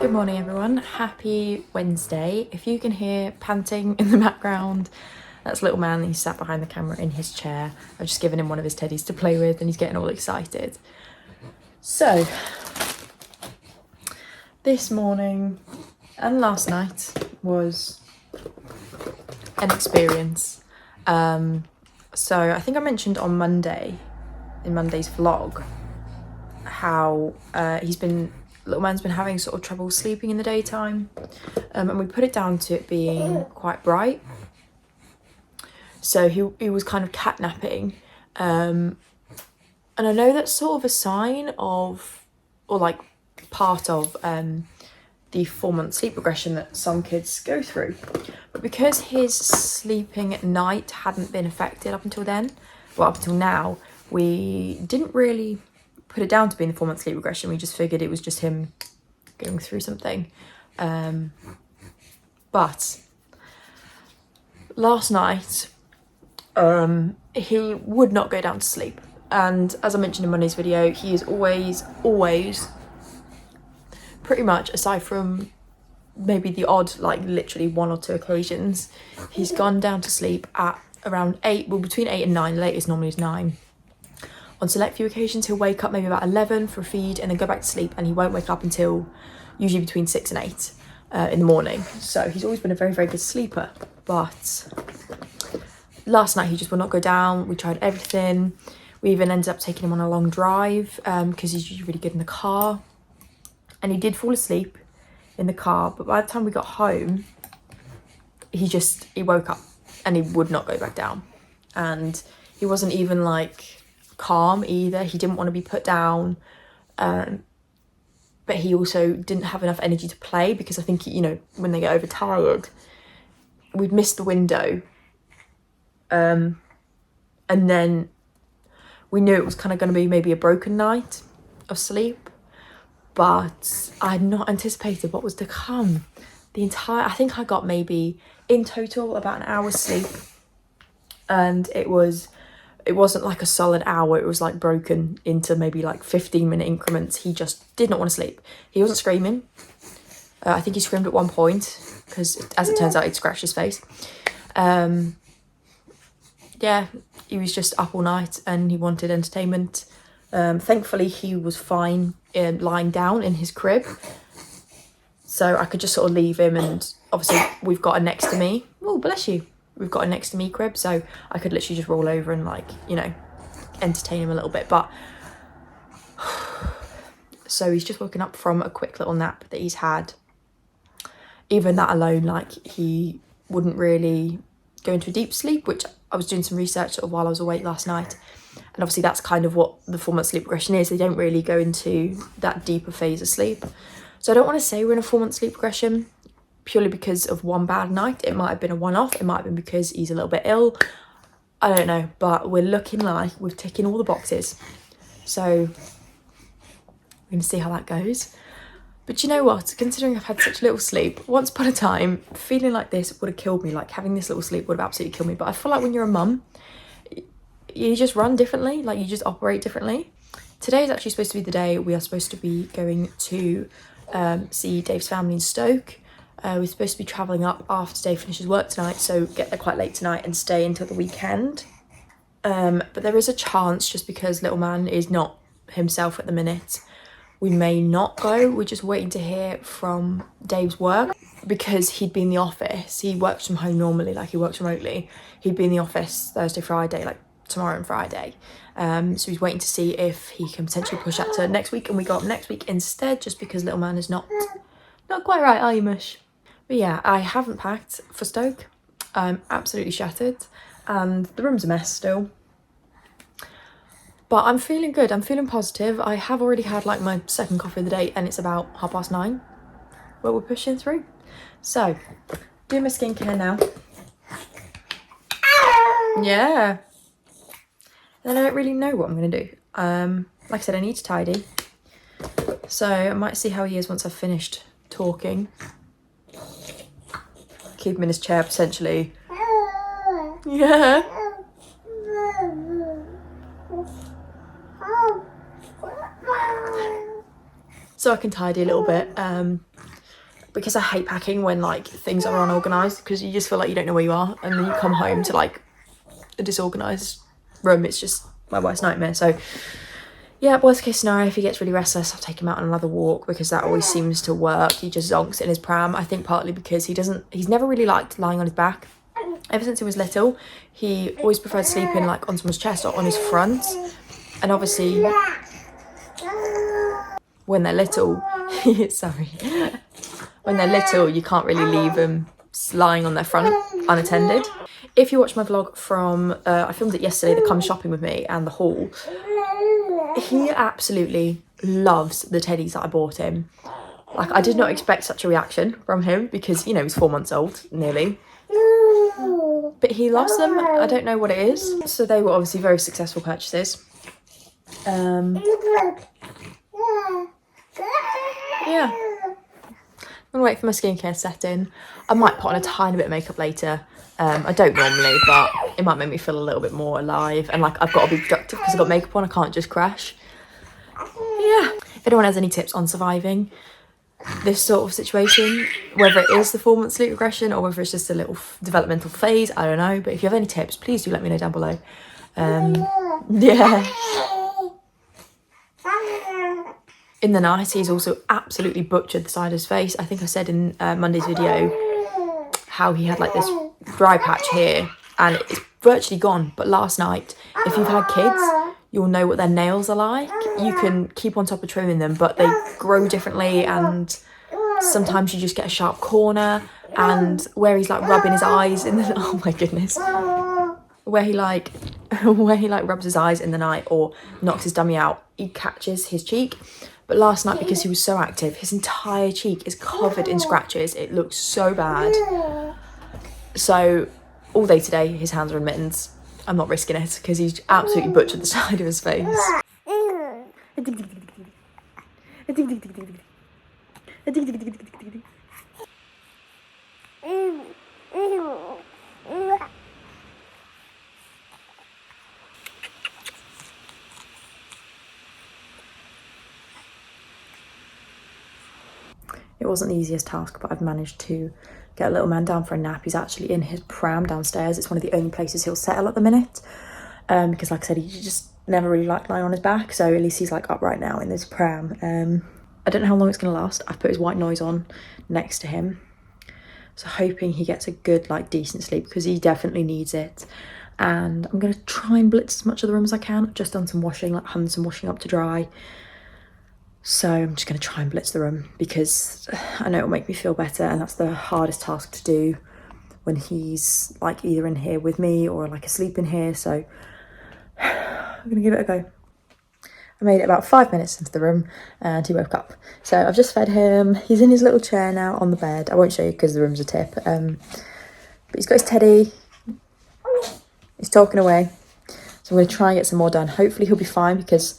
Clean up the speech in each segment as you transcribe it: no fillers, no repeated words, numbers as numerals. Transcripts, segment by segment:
Good morning everyone, happy Wednesday. If you can hear panting in the background, that's little man. He's sat behind the camera in his chair. I've just given him one of his teddies to play with and he's getting all excited. So, this morning and last night was an experience. So I think I mentioned on Monday, in Monday's vlog, how little man's been having sort of trouble sleeping in the daytime, and we put it down to it being quite bright. So he was kind of catnapping, and I know that's sort of a sign of, or like part of the 4-month sleep regression that some kids go through. But because his sleeping at night hadn't been affected up until then, well, up until now, we didn't really put it down to being the 4-month sleep regression. We just figured it was just him going through something. But last night, he would not go down to sleep. And as I mentioned in Monday's video, he is always, pretty much, aside from maybe the odd, like literally 1 or 2 occasions, he's gone down to sleep at around 8, well, between 8 and 9, the latest normally is 9. On select few occasions, he'll wake up maybe about 11 for a feed and then go back to sleep, and he won't wake up until usually between 6 and 8 in the morning. So he's always been a very, very good sleeper. But last night he just would not go down. We tried everything. We even ended up taking him on a long drive because he's usually really good in the car. And he did fall asleep in the car, but by the time we got home, he woke up and he would not go back down. And he wasn't even like calm either. He didn't want to be put down, but he also didn't have enough energy to play, because I think, you know, when they get overtired, we'd missed the window, and then we knew it was kind of going to be maybe a broken night of sleep, but I had not anticipated what was to come. I think I got maybe in total about an hour's sleep, and it wasn't like a solid hour. It was like broken into maybe like 15-minute increments. He just did not want to sleep. He wasn't screaming. I think he screamed at one point because, as it turns out, he'd scratched his face. Yeah, he was just up all night and he wanted entertainment. Thankfully, he was fine lying down in his crib, so I could just sort of leave him. And obviously, we've got a next to me. Oh, bless you. We've got a next to me crib, so I could literally just roll over and, like, you know, entertain him a little bit. But so he's just woken up from a quick little nap that he's had. Even that alone, like, he wouldn't really go into a deep sleep, which I was doing some research sort of while I was awake last night. And obviously that's kind of what the 4-month sleep regression is. They don't really go into that deeper phase of sleep. So I don't want to say we're in a 4-month sleep regression purely because of one bad night. It might have been a one-off. It might have been because he's a little bit ill. I don't know, but we're looking like we're ticking all the boxes. So we're going to see how that goes. But you know what? Considering I've had such little sleep, once upon a time, feeling like this would have killed me. Like, having this little sleep would have absolutely killed me. But I feel like when you're a mum, you just run differently. Like, you just operate differently. Today is actually supposed to be the day we are supposed to be going to see Dave's family in Stoke. We're supposed to be travelling up after Dave finishes work tonight, so get there quite late tonight and stay until the weekend. But there is a chance, just because little man is not himself at the minute, we may not go. We're just waiting to hear from Dave's work, because he'd be in the office. He works from home normally, like he works remotely. He'd be in the office Thursday, Friday, like tomorrow and Friday. So he's waiting to see if he can potentially push that to next week, and we go up next week instead, just because little man is not quite right, are you, Mush? But yeah, I haven't packed for Stoke. I'm absolutely shattered and the room's a mess still. But I'm feeling good. I'm feeling positive. I have already had like my second coffee of the day and it's about 9:30. But we're pushing through. So, doing my skincare now. Yeah. And then I don't really know what I'm going to do. Like I said, I need to tidy. So I might see how he is once I've finished talking. Keep him in his chair potentially. Yeah. So I can tidy a little bit. because I hate packing when like things are unorganised, because you just feel like you don't know where you are, and then you come home to like a disorganised room. It's just my worst nightmare. So yeah, worst case scenario, if he gets really restless, I'll take him out on another walk, because that always seems to work. He just zonks in his pram. I think partly because he's never really liked lying on his back. Ever since he was little, he always preferred sleeping like on someone's chest or on his front. And obviously, when they're little, sorry, when they're little, you can't really leave them lying on their front unattended. If you watch my vlog from, I filmed it yesterday, the come shopping with me and the haul, he absolutely loves the teddies that I bought him. Like, I did not expect such a reaction from him, because, you know, he's 4 months old, nearly. But he loves them. I don't know what it is. So they were obviously very successful purchases. Yeah. I'm gonna wait for my skincare set in. I might put on a tiny bit of makeup later. I don't normally, but it might make me feel a little bit more alive, and like I've got to be productive because I've got makeup on. I can't just crash. Yeah. If anyone has any tips on surviving this sort of situation, whether it is the 4 month sleep regression or whether it's just a little developmental phase, I don't know. But if you have any tips, please do let me know down below. Yeah. In the night, he's also absolutely butchered the side of his face. I think I said in Monday's video how he had like this dry patch here, and it's virtually gone. But last night, if you've had kids, you'll know what their nails are like. You can keep on top of trimming them, but they grow differently, and sometimes you just get a sharp corner. And where he's like rubbing his eyes in the, oh my goodness, where he like rubs his eyes in the night or knocks his dummy out, he catches his cheek. But last night, because he was so active, his entire cheek is covered in scratches. It looks so bad. So all day today, his hands are in mittens. I'm not risking it, because he's absolutely butchered the side of his face. It wasn't the easiest task, but I've managed to get a little man down for a nap. He's actually in his pram downstairs. It's one of the only places he'll settle at the minute, because like I said, he just never really liked lying on his back, so at least he's like upright now in this pram. I don't know how long it's going to last. I've put his white noise on next to him, so hoping he gets a good like decent sleep, because he definitely needs it. And I'm going to try and blitz as much of the room as I can. I've just done some washing, like hung some washing up to dry. So I'm just going to try and blitz the room, because I know it'll make me feel better, and that's the hardest task to do when he's like either in here with me or like asleep in here. So I'm going to give it a go. I made it about 5 minutes into the room and he woke up. So I've just fed him. He's in his little chair now on the bed. I won't show you because the room's a tip. But he's got his teddy. He's talking away. So I'm going to try and get some more done. Hopefully he'll be fine, because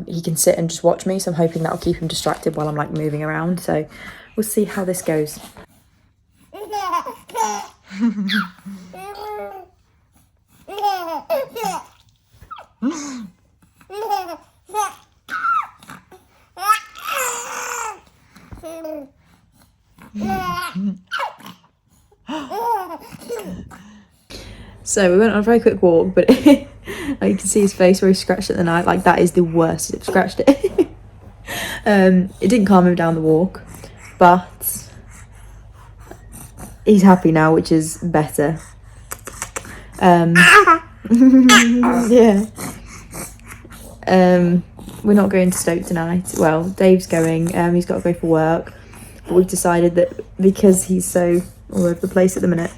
he can sit and just watch me, so I'm hoping that'll keep him distracted while I'm like moving around. So we'll see how this goes. So we went on a very quick walk, but like you can see his face where he scratched at the night. Like that is the worst he's scratched it. It didn't calm him down the walk, but he's happy now, which is better. Yeah. We're not going to Stoke tonight. Well, Dave's going. He's got to go for work, but we've decided that because he's so all over the place at the minute,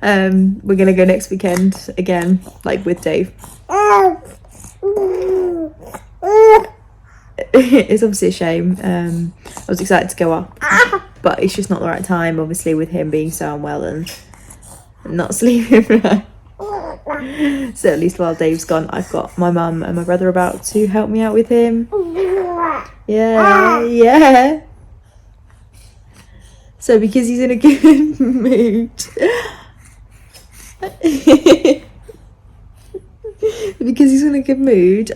we're gonna go next weekend again, like with Dave. It's obviously a shame. I was excited to go up, but it's just not the right time, obviously, with him being so unwell and not sleeping right. So at least while Dave's gone, I've got my mum and my brother about to help me out with him. Yeah. So because he's in a good mood,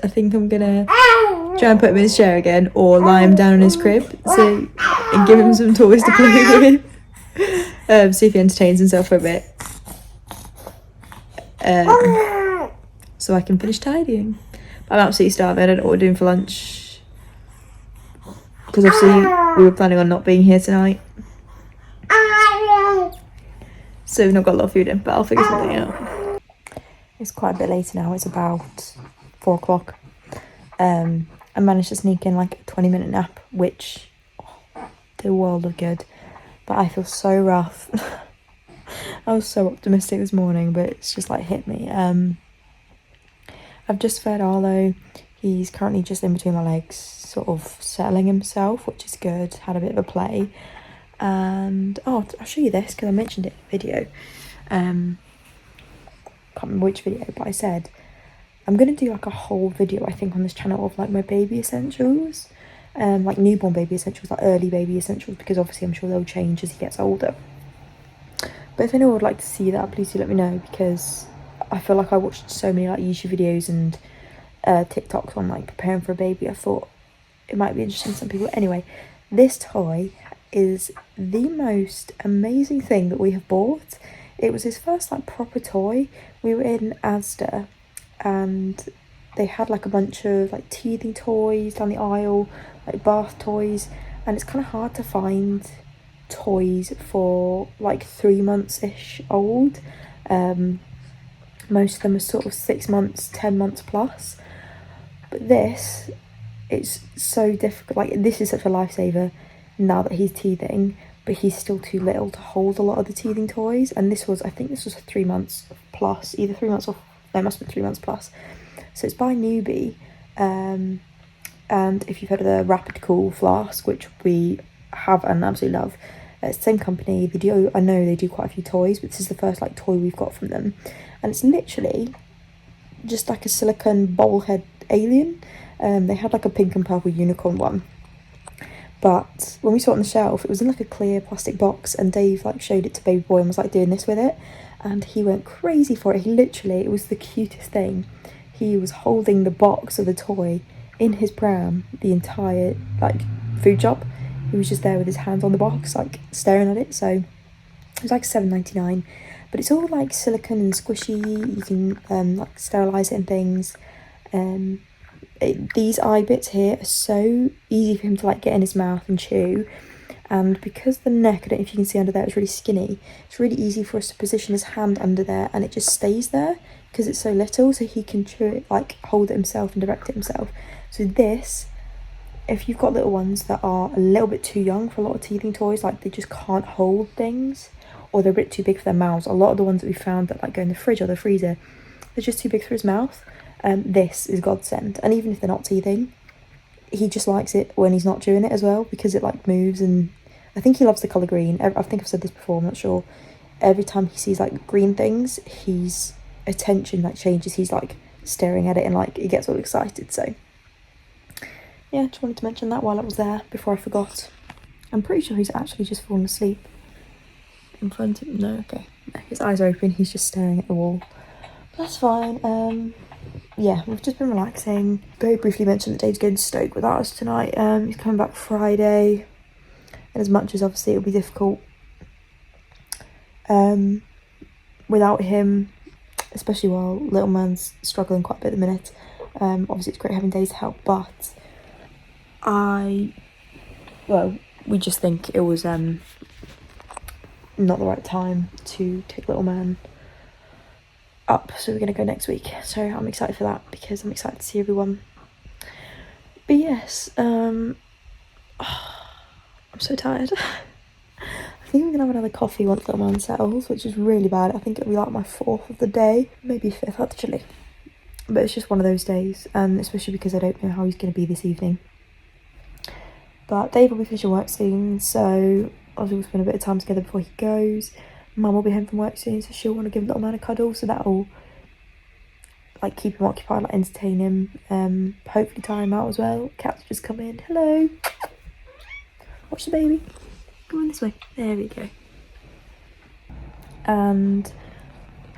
I think I'm gonna try and put him in his chair again, or lie him down in his crib, and give him some toys to play with. See if he entertains himself for a bit. So I can finish tidying. I'm absolutely starving. I don't know what we're doing for lunch, because obviously we were planning on not being here tonight, so we've not got a lot of food in, but I'll figure something out. It's quite a bit later now. It's about 4 o'clock. I managed to sneak in like a 20-minute nap, which did a world of good, but I feel so rough. I was so optimistic this morning, but it's just like hit me. I've just fed Arlo. He's currently just in between my legs, sort of settling himself, which is good. Had a bit of a play. And I'll show you this because I mentioned it in the video. Can't remember which video, but I said I'm gonna do like a whole video, I think, on this channel of like my baby essentials, like newborn baby essentials, like early baby essentials, because obviously I'm sure they'll change as he gets older. But if anyone would like to see that, please do let me know, because I feel like I watched so many like YouTube videos and TikToks on like preparing for a baby. I thought it might be interesting to some people. Anyway, this toy is the most amazing thing that we have bought. It was his first like proper toy. We were in Asda and they had like a bunch of like teething toys down the aisle, like bath toys, and it's kind of hard to find toys for like 3 months-ish old. Most of them are sort of 6 months, 10 months plus, but this, it's so difficult. Like, this is such a lifesaver now that he's teething, but he's still too little to hold a lot of the teething toys. And this was, I think this was 3 months plus, either 3 months or no, it must have been 3 months plus. So it's by Newbie, and if you've heard of the Rapid Cool flask, which we have and absolutely love, it's the same company. They do, I know they do quite a few toys, but this is the first like toy we've got from them, and it's literally just like a silicone bowl head alien. They had like a pink and purple unicorn one, but when we saw it on the shelf, it was in like a clear plastic box, and Dave like showed it to baby boy and was like doing this with it, and he went crazy for it. He literally, it was the cutest thing. He was holding the box of the toy in his pram the entire like food shop. He was just there with his hands on the box, like staring at it. So it was like $7.99, but it's all like silicone and squishy. You can like sterilize it and things. These eye bits here are so easy for him to like get in his mouth and chew, and because the neck, I don't know if you can see under there, it's really skinny, it's really easy for us to position his hand under there, and it just stays there because it's so little, so he can chew it, like hold it himself and direct it himself. So this, if you've got little ones that are a little bit too young for a lot of teething toys, like they just can't hold things, or they're a bit too big for their mouths, a lot of the ones that we found that like go in the fridge or the freezer, they're just too big for his mouth. This is godsend, and even if they're not teething, he just likes it when he's not chewing it as well, because it like moves, and I think he loves the colour green. I think I've said this before, I'm not sure. Every time he sees like green things, his attention like changes. He's like staring at it and like he gets all excited. So yeah, just wanted to mention that while I was there before I forgot. I'm pretty sure he's actually just fallen asleep in front of him. No, okay. No, his eyes are open, he's just staring at the wall. That's fine. Yeah, we've just been relaxing. Very briefly mentioned that Dave's going to Stoke without us tonight. He's coming back Friday, and as much as obviously it'll be difficult without him, especially while little man's struggling quite a bit at the minute, obviously it's great having Dave to help, but we just think it was not the right time to take little man up, so we're going to go next week. So I'm excited for that, because I'm excited to see everyone. But yes, I'm so tired. I think I'm going to have another coffee once little man settles, which is really bad. I think it'll be like my 4th of the day, maybe 5th actually. But it's just one of those days, and especially because I don't know how he's going to be this evening. But Dave will be finishing work soon, so obviously we'll spend a bit of time together before he goes. Mum will be home from work soon, so she'll want to give little man a cuddle, so that'll like keep him occupied, like entertain him, hopefully tire him out as well. Cat's just come in. Hello. Watch the baby. Go on this way. There we go. And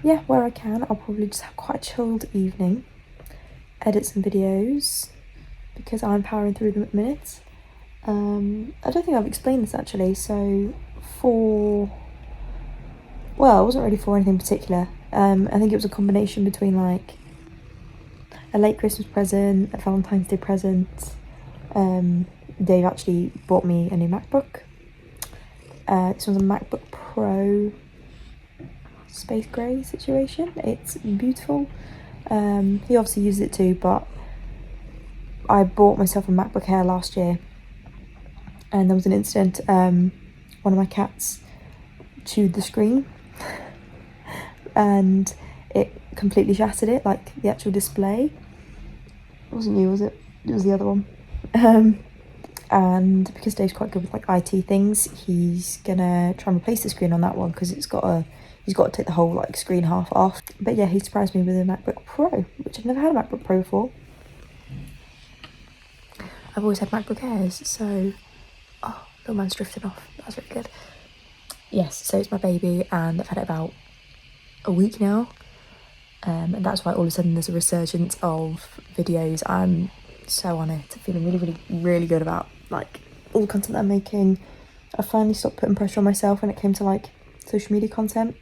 yeah, where I can, I'll probably just have quite a chilled evening, edit some videos because I'm powering through them at the minute. I don't think I've explained this actually. So well, it wasn't really for anything particular. I think it was a combination between like a late Christmas present, a Valentine's Day present. Dave actually bought me a new MacBook. This one's a MacBook Pro space grey situation. It's beautiful. He obviously uses it too, but I bought myself a MacBook Air last year, and there was an incident. One of my cats chewed the screen and it completely shattered it, like the actual display. It wasn't you, was it? It was the other one. And because Dave's quite good with like IT things, he's gonna try and replace the screen on that one because he's got to take the whole like screen half off. But yeah, he surprised me with a MacBook Pro, which I've never had a MacBook Pro before. I've always had MacBook Airs, so little man's drifting off. That was really good. Yes, so it's my baby, and I've had it about a week now, and that's why all of a sudden there's a resurgence of videos. I'm so on it, feeling really good about like all the content that I'm making. I finally stopped putting pressure on myself when it came to like social media content.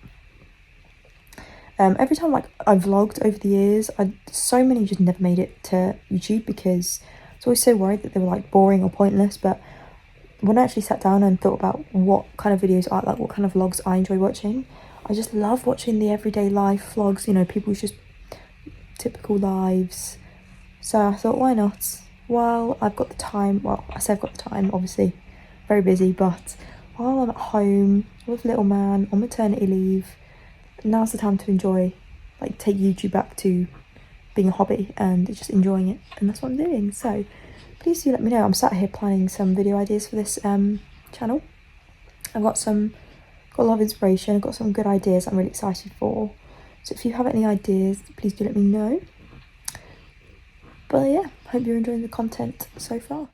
Every time like I vlogged over the years, so many just never made it to YouTube because I was always so worried that they were like boring or pointless. But when I actually sat down and thought about what kind of videos I like, what kind of vlogs I enjoy watching, I just love watching the everyday life vlogs, you know, people's just typical lives. So I thought, why not? While I've got the time, well, I say I've got the time, obviously, very busy, but while I'm at home with little man on maternity leave, now's the time to enjoy, like take YouTube back to being a hobby and just enjoying it, and that's what I'm doing. So please do let me know. I'm sat here planning some video ideas for this channel. I've got a lot of inspiration, I've got some good ideas I'm really excited for. So if you have any ideas, please do let me know. But yeah, hope you're enjoying the content so far.